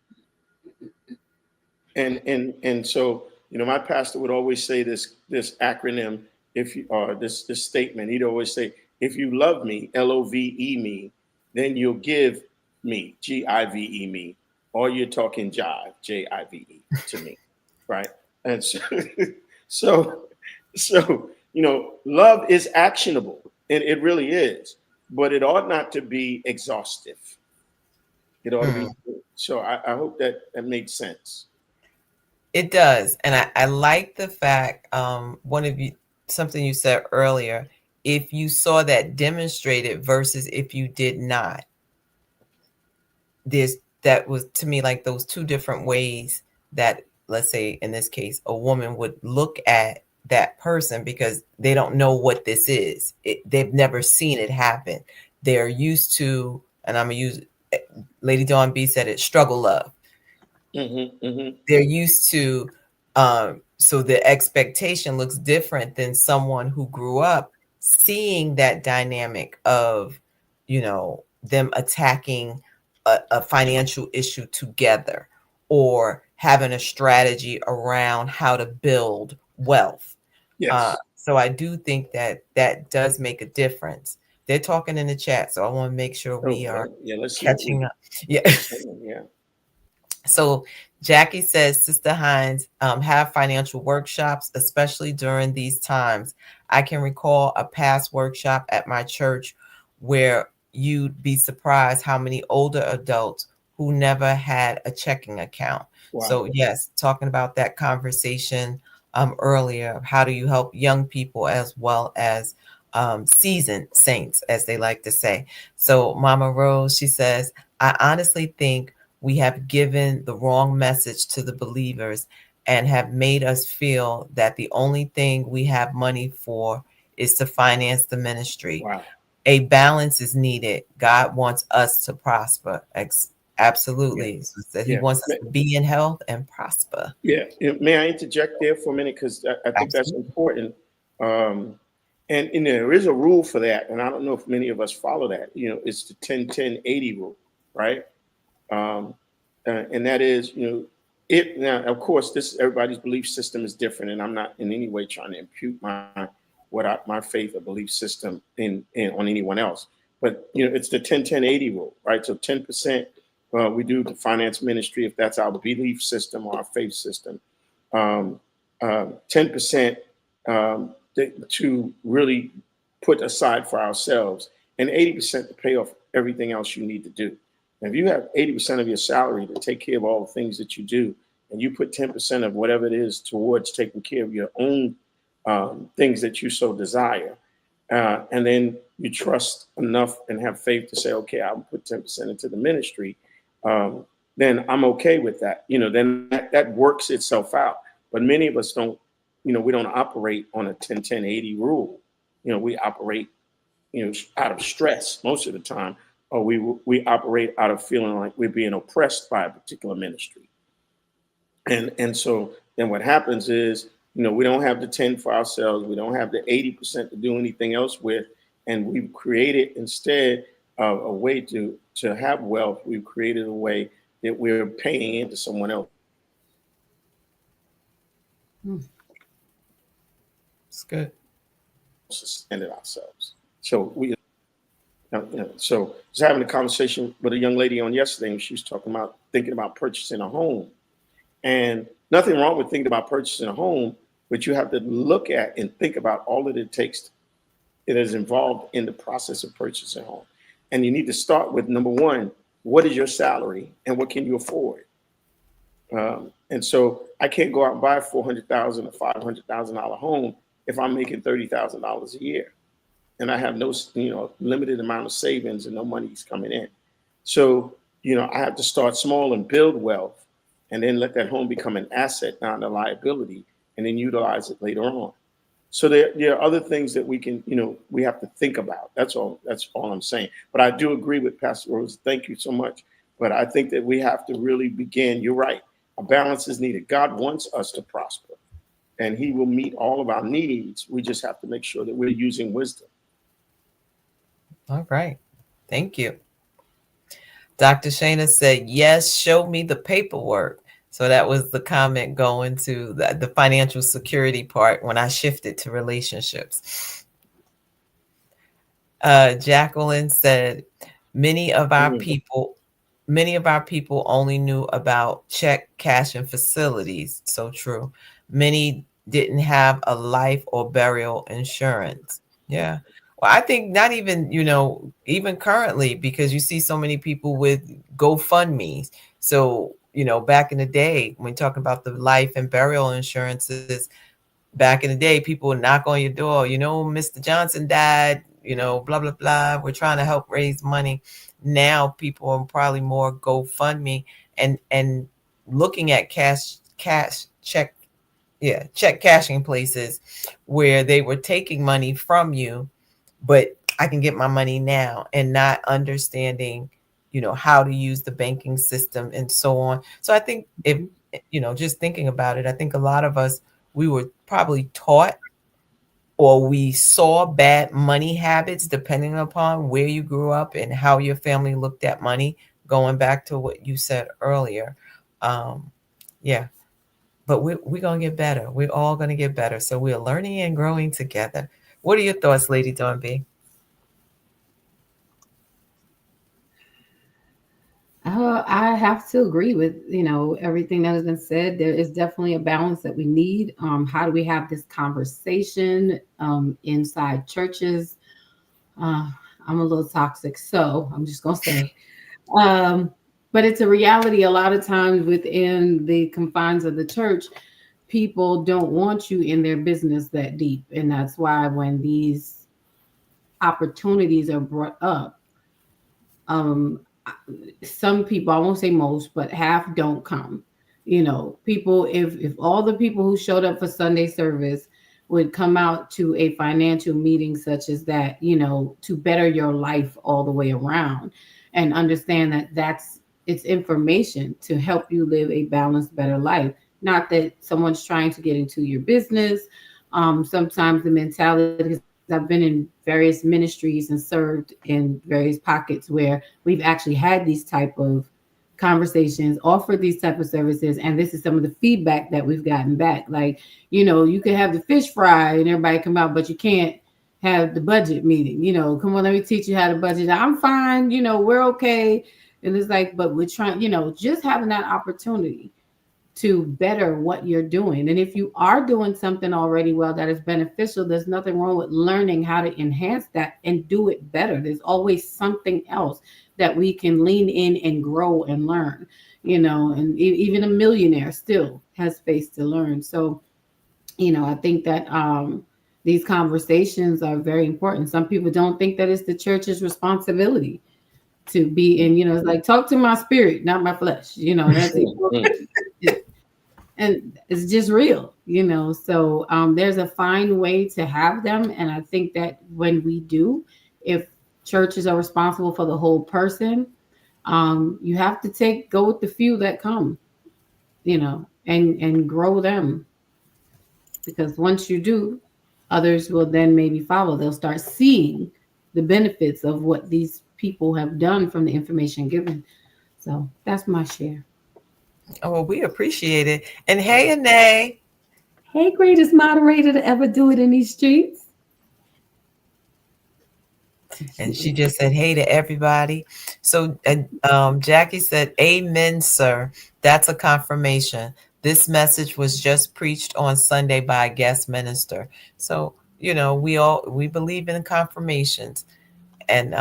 And so my pastor would always say this acronym, if you or this statement, he'd always say, if you love me, LOVE me, then you'll give me, GIVE me, or you're talking jive, JIVE to me, right? And so so love is actionable, and it really is, but it ought not to be exhaustive. It ought to be. Hmm. So I hope that made sense. It does. And I like the fact, one of you, something you said earlier, if you saw that demonstrated versus if you did not, that was to me like those two different ways that, let's say in this case, a woman would look at that person because they don't know what this is. They've never seen it happen. They're used to, and I'm gonna use, Lady Dawn B said it, struggle love. Mm-hmm. They're used to, so the expectation looks different than someone who grew up seeing that dynamic of, them attacking a financial issue together, or having a strategy around how to build wealth. Yes. So I do think that that does make a difference. They're talking in the chat, so I want to make sure we are Oh, yeah. Let's see what catching up. Yeah. they're saying. Yeah. So Jackie says, Sister Hines, have financial workshops, especially during these times. I can recall a past workshop at my church where you'd be surprised how many older adults who never had a checking account. Wow. So yes, talking about that conversation earlier, how do you help young people as well as seasoned saints, as they like to say. So Mama Rose, she says, I honestly think we have given the wrong message to the believers and have made us feel that the only thing we have money for is to finance the ministry. Wow. A balance is needed. God wants us to prosper. Yeah. Absolutely. So that he Yeah. wants us to be in health and prosper. Yeah. May I interject there for a minute? Because I think that's Absolutely. important. Um, and there is a rule for that. And I don't know if many of us follow that. It's the 10-10-80 rule, right? um, and that is, it now. Of course, this everybody's belief system is different, and I'm not in any way trying to impute my faith or belief system in on anyone else. But it's the 10-10-80 rule, right? So 10%, we do the finance ministry if that's our belief system or our faith system. 10% to really put aside for ourselves, and 80% to pay off everything else you need to do. And if you have 80% of your salary to take care of all the things that you do, and you put 10% of whatever it is towards taking care of your own things that you so desire, and then you trust enough and have faith to say, okay, I'll put 10% into the ministry, um, then I'm okay with that. Then that works itself out. But many of us don't, we don't operate on a 10-10-80 rule. We operate, out of stress most of the time, or we operate out of feeling like we're being oppressed by a particular ministry. And so then what happens is, we don't have the 10 for ourselves. We don't have the 80% to do anything else with. And we've created instead a way to have wealth. We've created a way that we're paying into someone else. It's good. Suspend it ourselves. So so I was having a conversation with a young lady on yesterday, and she was talking about thinking about purchasing a home. And nothing wrong with thinking about purchasing a home, but you have to look at and think about all that it takes that is involved in the process of purchasing a home. And you need to start with number one, what is your salary and what can you afford? And so I can't go out and buy a $400,000 or $500,000 home if I'm making $30,000 a year, and I have no, limited amount of savings and no money's coming in. So, I have to start small and build wealth, and then let that home become an asset, not a liability, and then utilize it later on. So there are other things that we can, we have to think about. That's all I'm saying. But I do agree with Pastor Rose. Thank you so much. But I think that we have to really begin. You're right. A balance is needed. God wants us to prosper, and he will meet all of our needs. We just have to make sure that we're using wisdom. All right. Thank you. Dr. Shana said, yes, show me the paperwork. So that was the comment going to the financial security part when I shifted to relationships. Jacqueline said, many of our people only knew about check, cash, and facilities. So true. Many didn't have a life or burial insurance. Yeah. Well, I think not even, even currently, because you see so many people with GoFundMe's. So, back in the day, when talking about the life and burial insurances, back in the day, people would knock on your door, Mr. Johnson died, blah, blah, blah. We're trying to help raise money. Now people are probably more GoFundMe and looking at check cashing places where they were taking money from you, but I can get my money now, and not understanding, how to use the banking system and so on. So I think if, just thinking about it, I think a lot of us, we were probably taught or we saw bad money habits depending upon where you grew up and how your family looked at money, going back to what you said earlier. Yeah. But we're going to get better. We're all going to get better. So we're learning and growing together. What are your thoughts, Lady Dawn B? I have to agree with everything that has been said. There is definitely a balance that we need. How do we have this conversation inside churches? I'm a little toxic, so I'm just gonna say, but it's a reality. A lot of times within the confines of the church, people don't want you in their business that deep, and that's why when these opportunities are brought up, um, some people, I won't say most, but half don't come. People, if all the people who showed up for Sunday service would come out to a financial meeting such as that, to better your life all the way around, and understand that it's information to help you live a balanced, better life. Not that someone's trying to get into your business. Sometimes the mentality, because I've been in various ministries and served in various pockets where we've actually had these type of conversations, offer these type of services, and this is some of the feedback that we've gotten back. Like, you could have the fish fry and everybody come out, but you can't have the budget meeting. Come on, let me teach you how to budget. I'm fine, we're okay. And it's like, but we're trying, just having that opportunity to better what you're doing. And if you are doing something already well that is beneficial, there's nothing wrong with learning how to enhance that and do it better. There's always something else that we can lean in and grow and learn, and even a millionaire still has space to learn. So, I think that these conversations are very important. Some people don't think that it's the church's responsibility to be in, it's like, talk to my spirit, not my flesh, that's it. And it's just real, so there's a fine way to have them. And I think that when we do, if churches are responsible for the whole person, you have to go with the few that come, and grow them, because once you do, others will then maybe follow. They'll start seeing the benefits of what these people have done from the information given. So that's my share. Oh, well, we appreciate it. And hey, Anae. Hey, greatest moderator to ever do it in these streets. And she just said, hey to everybody. So Jackie said, amen, sir. That's a confirmation. This message was just preached on Sunday by a guest minister. So, we believe in confirmations. And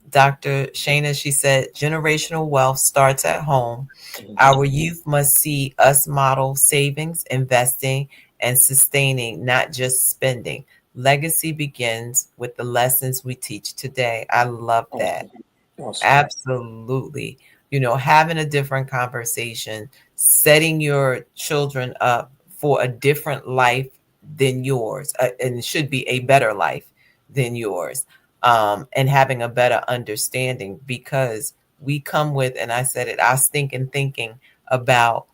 Dr. Shana, she said, generational wealth starts at home. Our youth must see us model savings, investing, and sustaining, not just spending. Legacy begins with the lessons we teach today. I love that. Awesome. Absolutely. Having a different conversation, setting your children up for a different life than yours, and it should be a better life than yours, and having a better understanding, because we come with, and I said it, our stinking thinking about,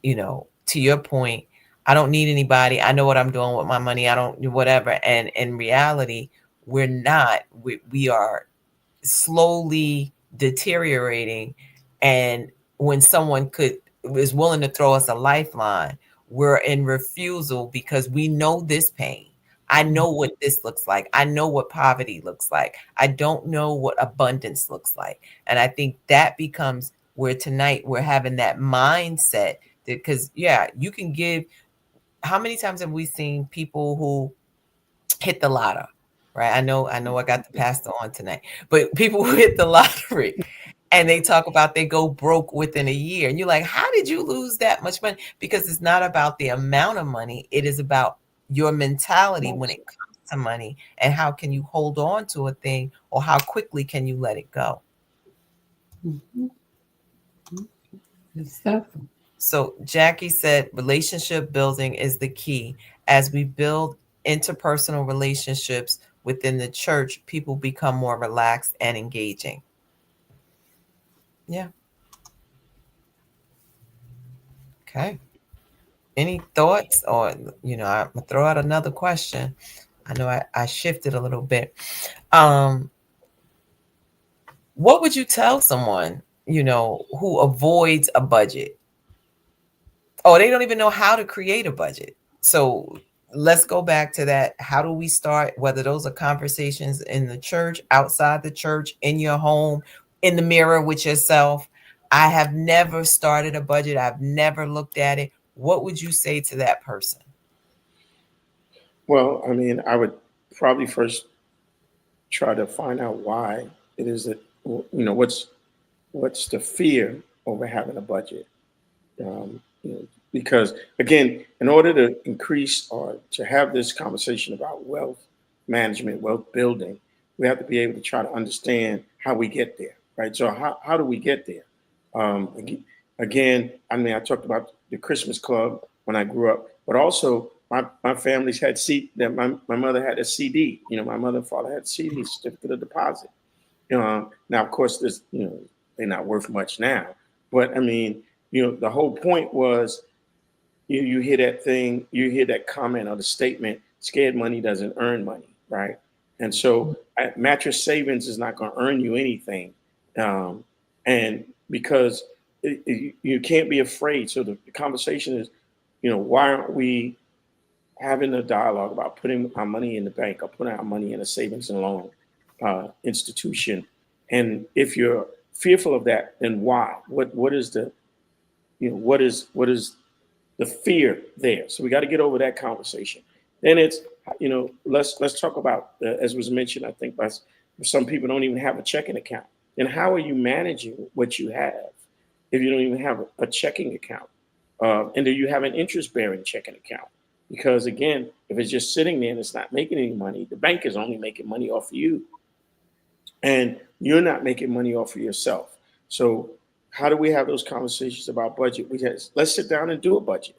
to your point, I don't need anybody. I know what I'm doing with my money. I don't whatever. And in reality, we're not. We are slowly deteriorating. And when someone is willing to throw us a lifeline, we're in refusal because we know this pain. I know what this looks like. I know what poverty looks like. I don't know what abundance looks like. And I think that becomes where tonight we're having that mindset, because you can give. How many times have we seen people who hit the lotto, right? I know I got the pastor on tonight, but people who hit the lottery and they talk about they go broke within a year. And you're like, how did you lose that much money? Because it's not about the amount of money. It is about your mentality when it comes to money, and how can you hold on to a thing, or how quickly can you let it go? Mm-hmm. Good stuff. So Jackie said, relationship building is the key. As we build interpersonal relationships within the church, people become more relaxed and engaging. Yeah. Okay. Any thoughts? Or, I'm going to throw out another question. I know I shifted a little bit. What would you tell someone, who avoids a budget? Oh, they don't even know how to create a budget. So let's go back to that. How do we start? Whether those are conversations in the church, outside the church, in your home, in the mirror with yourself. I have never started a budget. I've never looked at it. What would you say to that person? Well, I mean, I would probably first try to find out why it is that, what's the fear over having a budget. Because again, in order to increase or to have this conversation about wealth management, wealth building, we have to be able to try to understand how we get there, right? So how do we get there? Again, I mean, I talked about the Christmas club when I grew up, but also my family's had that my mother had a CD. My mother and father had CD, certificate of deposit. Now, of course, they're not worth much now, but I mean, the whole point was you hear that thing, you hear that comment or the statement, scared money doesn't earn money, right? And so mattress savings is not going to earn you anything. And because you can't be afraid. So the conversation is, why aren't we having a dialogue about putting our money in the bank or putting our money in a savings and loan institution? And if you're fearful of that, then why? What is the what is the fear there? So we got to get over that conversation. Then it's let's talk about as was mentioned. I think by some people don't even have a checking account. Then how are you managing what you have if you don't even have a checking account? And do you have an interest bearing checking account? Because again, if it's just sitting there and it's not making any money, the bank is only making money off of you, and you're not making money off of yourself. So how do we have those conversations about budget? Let's sit down and do a budget.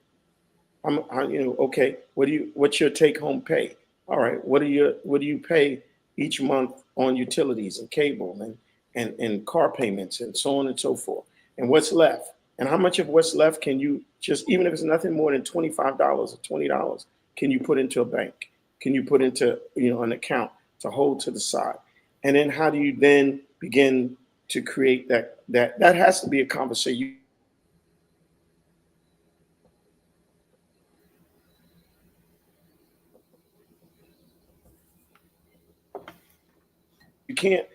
Okay. What's your take home pay? All right. What do you pay each month on utilities and cable and car payments and so on and so forth? And what's left? And how much of what's left can you just, even if it's nothing more than $25 or $20, can you put into a bank? Can you put into, an account to hold to the side? And then how do you then begin to create that has to be a conversation. You can't.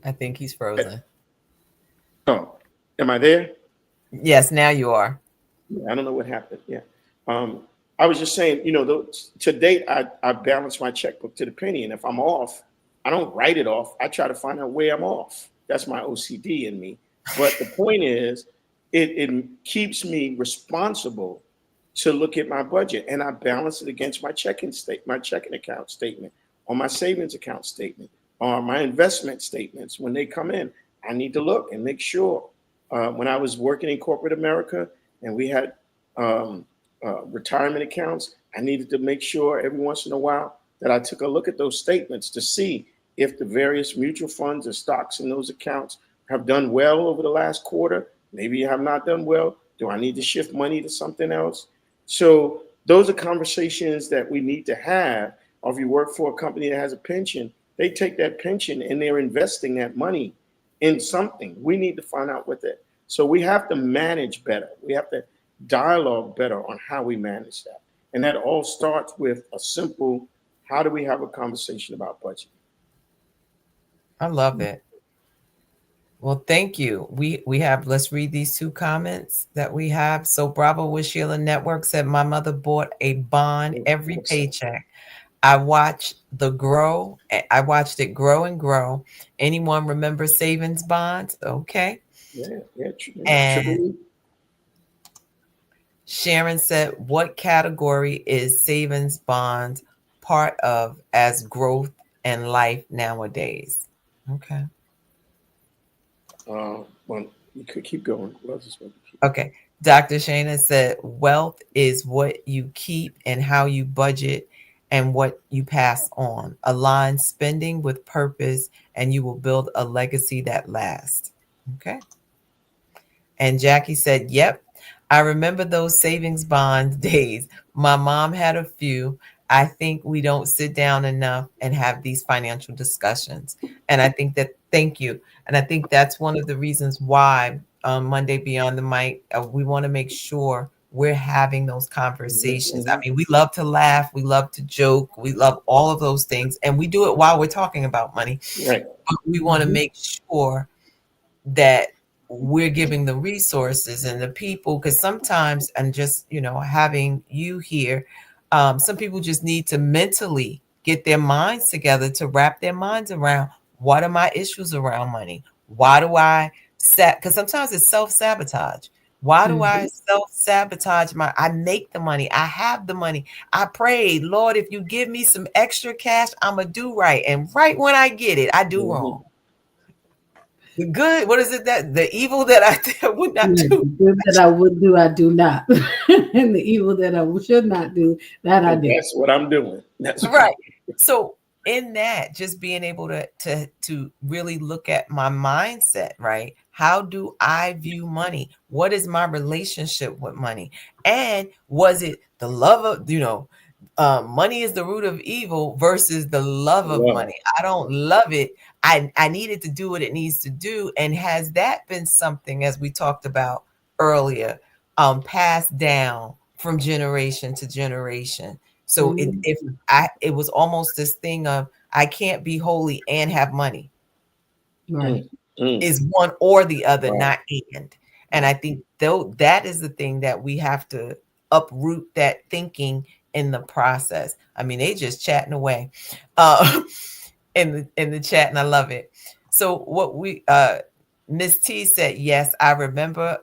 I think he's frozen. Oh, am I there? Yes, now you are. Yeah, I don't know what happened. Yeah. I was just saying, to date, I balance my checkbook to the penny. And if I'm off, I don't write it off. I try to find out where I'm off. That's my OCD in me. But the point is, it keeps me responsible to look at my budget, and I balance it against my checking account statement, or my savings account statement, or my investment statements. When they come in, I need to look and make sure. When I was working in corporate America and we had retirement accounts, I needed to make sure every once in a while that I took a look at those statements to see if the various mutual funds or stocks in those accounts have done well over the last quarter. Maybe you have not done well. Do I need to shift money to something else? So those are conversations that we need to have. Or if you work for a company that has a pension, they take that pension and they're investing that money in something. We need to find out what that. So we have to manage better. We have to dialogue better on how we manage that. And that all starts with a simple, how do we have a conversation about budget? I love it. Well, thank you. We have, let's read these two comments that we have. So Bravo with Sheila Network said, my mother bought a bond every paycheck. I watched it grow and grow. Anyone remember savings bonds? Okay. Yeah. And Sharon said, what category is savings bonds part of as growth and life nowadays? Okay. Well, you could keep going. Okay. Dr. Shana said, wealth is what you keep and how you budget and what you pass on. Align spending with purpose, and you will build a legacy that lasts. Okay. And Jackie said, yep, I remember those savings bond days. My mom had a few. I think we don't sit down enough and have these financial discussions. And I think that, thank you. And I think that's one of the reasons why Monday Beyond the Mic, we want to make sure we're having those conversations. I mean, we love to laugh. We love to joke. We love all of those things. And we do it while we're talking about money. Right. But we want to make sure that we're giving the resources and the people, because sometimes, and just, having you here, some people just need to mentally get their minds together to wrap their minds around, what are my issues around money? Why do I because sometimes it's self-sabotage. Why do I self-sabotage I make the money, I have the money, I prayed, Lord, if you give me some extra cash, I'm gonna do right, and right when I get it, I do wrong. The good, what is it, that the evil that I would not do? The good that I would do, I do not. And the evil that I should not do, that I do. That's what I'm doing. That's right. So in that, just being able to really look at my mindset, right? How do I view money? What is my relationship with money? And was it the love of, money is the root of evil versus the love of Love. money. I don't love it. I need it to do what it needs to do. And has that been something, as we talked about earlier, passed down from generation to generation? So Mhm. it was almost this thing of I can't be holy and have money. Right. Mm, mm, Is one or the other, wow. not and. And Wow. I think though that is the thing that we have to uproot that thinking in the process. I mean, they just chatting away uh, in the chat, and I love it. So what we Miss T said, yes, I remember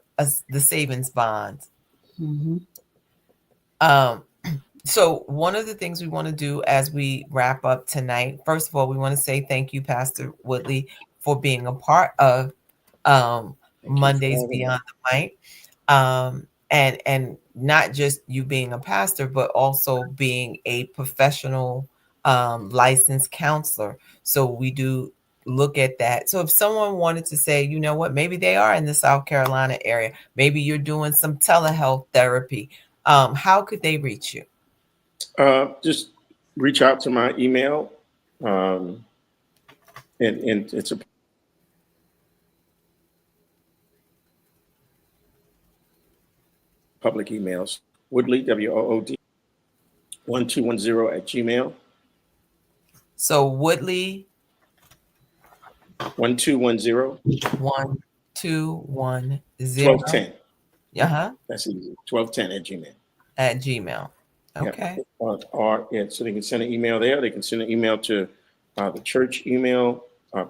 the savings bonds. Hmm. Um, so one of the things we want to do as we wrap up tonight, first of all, we want to say thank you, Pastor Woodley, for being a part of um, Thank you for Mondays having me. Beyond the Mic, and not just you being a pastor, but also being a professional licensed counselor. So we do look at that. So if someone wanted to say, you know what, maybe they are in the South Carolina area, maybe you're doing some telehealth therapy, how could they reach you? Just reach out to my email. Um, and it's a public emails. Woodley, Wood, 1210 at Gmail. So Woodley 1210, 1210, 1210. uh-huh, That's easy. 1210 at Gmail. at Gmail. Yeah. Okay. Yeah, so they can send an email there. They can send an email to the church email,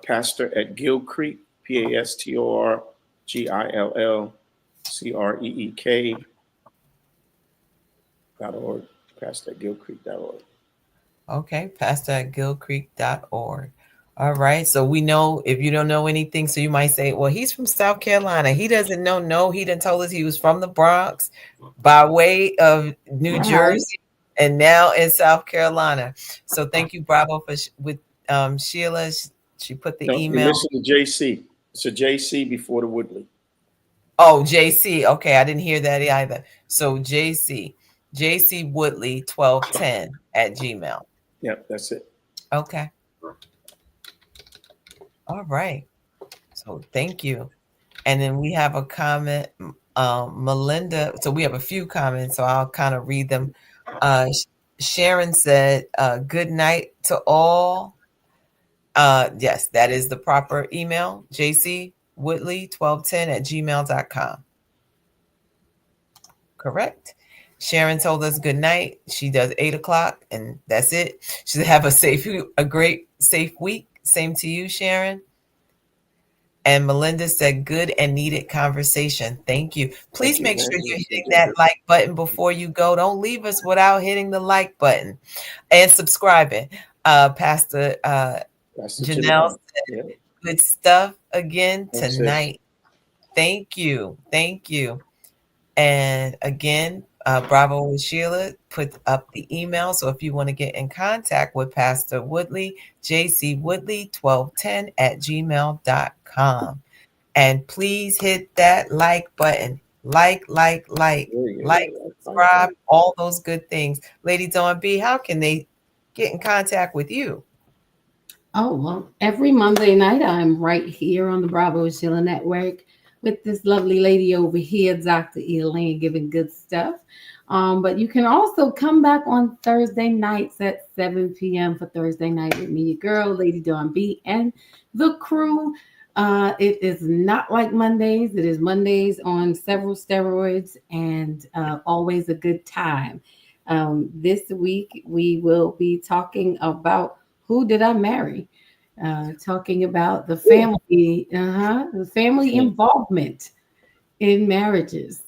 pastor at Gill Creek, pastorgillcreek.org, pastor at gillcreek.org. Okay, pastor at gillcreek.org. All right. So we know if you don't know anything, so you might say, well, he's from South Carolina. He doesn't know. No, he didn't told us he was from the Bronx by way of New Right. Jersey and now in South Carolina. So thank you, Bravo, for with Sheila. She put the No, you're email. missing the JC. It's a JC before the Woodley. Oh, JC. Okay, I didn't hear that either. So JC Woodley 1210 at Gmail. Yep, that's it. Okay. All right. So thank you. And then we have a comment, Melinda. So we have a few comments, so I'll kind of read them. Sharon said, good night to all. Yes, that is the proper email, jcwoodley1210 at gmail.com. Correct. Sharon told us good night. She does 8 o'clock, and that's it. She said, have a great, safe week. Same to you, Sharon. And Melinda said, good and needed conversation. Thank you. Thank Please you, make sure you're Evangelist. hitting Thank you. that like button before you go. Don't leave us without hitting the like button and subscribing. Pastor Pastor to the Janelle point. said, Yeah, good stuff again thanks, sis. tonight. Thank you. Thank you. And again, Bravo with Sheila put up the email. So if you want to get in contact with Pastor Woodley, jcwoodley1210 at gmail.com. And please hit that like button. Yeah, yeah, Like, yeah. subscribe, all those good things. Lady Dawn B, how can they get in contact with you? Oh, well, every Monday night I'm right here on the Bravo Sheila Network with this lovely lady over here, Dr. Elaine, giving good stuff. But you can also come back on Thursday nights at 7 p.m. for Thursday night with me, your girl, Lady Dawn B, and the crew. It is not like Mondays. It is Mondays on several steroids and always a good time. This week we will be talking about who did I marry? Talking about the family Mm. involvement in marriages.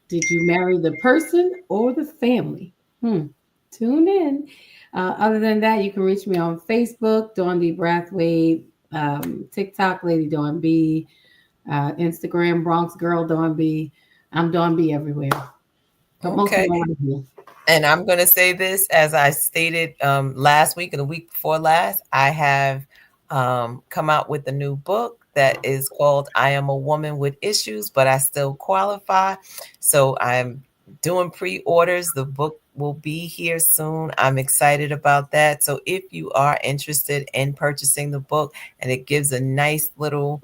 Did you marry the person or the family? Tune in. Other than that, you can reach me on Facebook, Dawn D. Brathwaite, TikTok, Lady Dawn B, Instagram, Bronx Girl Dawn B. I'm Dawn B everywhere, but mostly Okay. on here. And I'm going to say this as I stated last week and the week before last, I have come out with a new book that is called I Am a Woman with Issues, but I Still Qualify. So I'm doing pre-orders. The book will be here soon. I'm excited about that. So if you are interested in purchasing the book, and it gives a nice little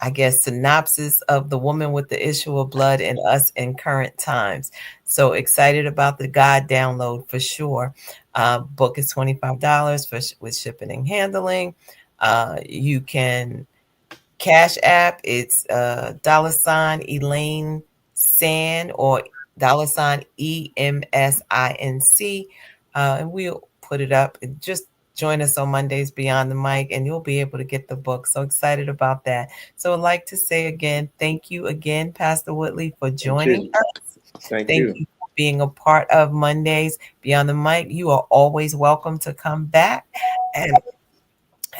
I guess synopsis of the woman with the issue of blood and us in current times. So excited about the God download for sure. Book is $25 with shipping and handling. You can Cash App, it's $ Elaine San or $EMSINC. And we'll put it up. And just join us on Mondays Beyond the Mic, and you'll be able to get the book. So excited about that. So I'd like to say again, thank you again, Pastor Woodley, for Thank joining you. us. Thank Thank you. you for being a part of Mondays Beyond the Mic. You are always welcome to come back. And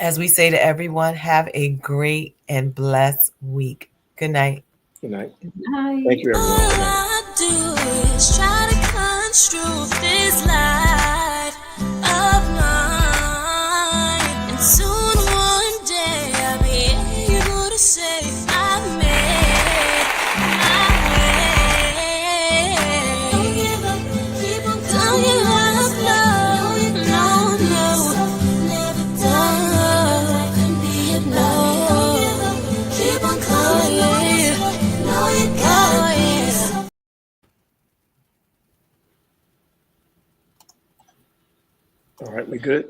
as we say to everyone, have a great and blessed week. Good night. Good night. Thank Night. you, All everyone. Good night. I do is try to construe this life of mine, and soon one day I'll be able to say I've made my way. Don't give up, keep on going. Don't give up, no, no, never done. No, keep on going. No, you got this. All right, we good?